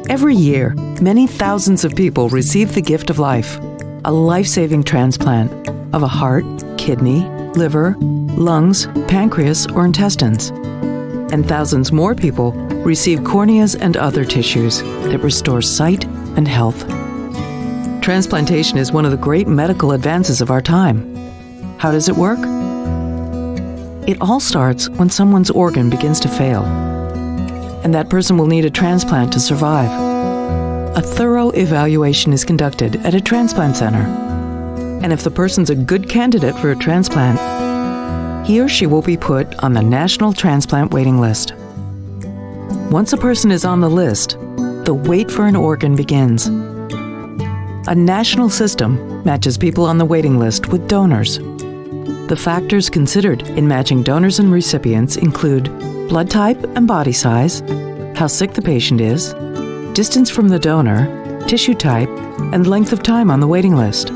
Every year, many thousands of people receive the gift of life, a life-saving transplant of a heart, kidney, liver, lungs, pancreas, or intestines. And thousands more people receive corneas and other tissues that restore sight and health. Transplantation is one of the great medical advances of our time. How does it work? It all starts when someone's organ begins to fail, and that person will need a transplant to survive. A thorough evaluation is conducted at a transplant center, and if the person's a good candidate for a transplant, he or she will be put on the National Transplant Waiting List. Once a person is on the list, the wait for an organ begins. A national system matches people on the waiting list with donors. The factors considered in matching donors and recipients include blood type and body size, how sick the patient is, distance from the donor, tissue type, and length of time on the waiting list.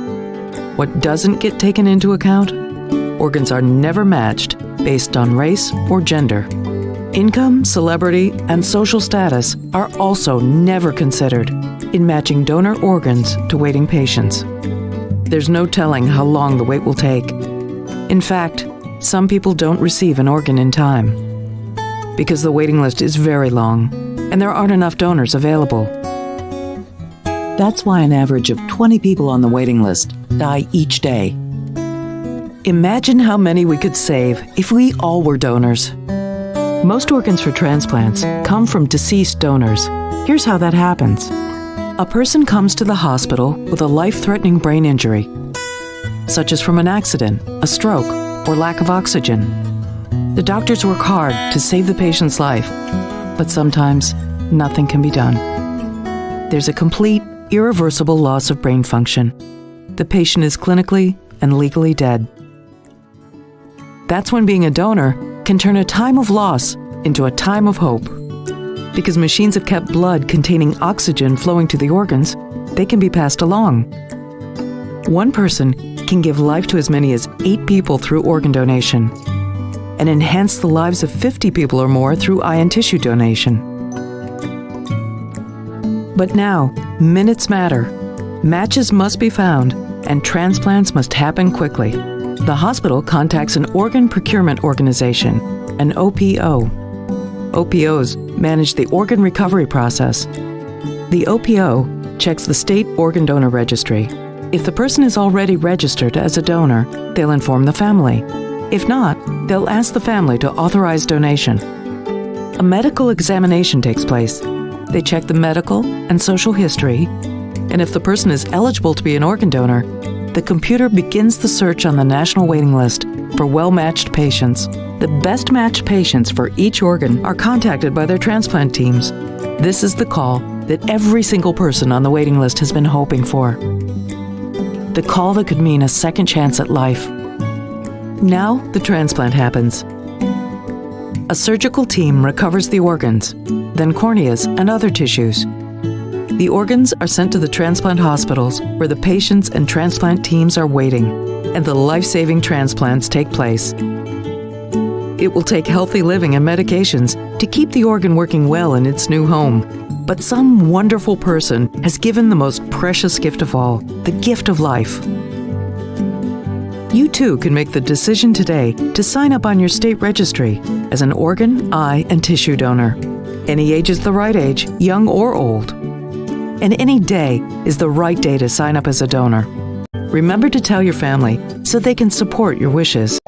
What doesn't get taken into account? Organs are never matched based on race or gender. Income, celebrity, and social status are also never considered in matching donor organs to waiting patients. There's no telling how long the wait will take. In fact, some people don't receive an organ in time because the waiting list is very long and there aren't enough donors available. That's why an average of 20 people on the waiting list die each day. Imagine how many we could save if we all were donors. Most organs for transplants come from deceased donors. Here's how that happens. A person comes to the hospital with a life-threatening brain injury, such as from an accident, a stroke, or lack of oxygen. The doctors work hard to save the patient's life, but sometimes nothing can be done. There's a complete, irreversible loss of brain function. The patient is clinically and legally dead. That's when being a donor can turn a time of loss into a time of hope. Because machines have kept blood containing oxygen flowing to the organs, they can be passed along. One person can give life to as many as 8 people through organ donation and enhance the lives of 50 people or more through eye and tissue donation. But now, minutes matter. Matches must be found, and transplants must happen quickly. The hospital contacts an organ procurement organization, an OPO. OPOs manage the organ recovery process. The OPO checks the state organ donor registry. If the person is already registered as a donor, they'll inform the family. If not, they'll ask the family to authorize donation. A medical examination takes place. They check the medical and social history, and if the person is eligible to be an organ donor, the computer begins the search on the national waiting list for well-matched patients. The best matched patients for each organ are contacted by their transplant teams. This is the call that every single person on the waiting list has been hoping for. The call that could mean a second chance at life. Now the transplant happens. A surgical team recovers the organs, then corneas and other tissues. The organs are sent to the transplant hospitals where the patients and transplant teams are waiting, and the life-saving transplants take place. It will take healthy living and medications to keep the organ working well in its new home. But some wonderful person has given the most precious gift of all, the gift of life. You too can make the decision today to sign up on your state registry as an organ, eye, and tissue donor. Any age is the right age, young or old. And any day is the right day to sign up as a donor. Remember to tell your family so they can support your wishes.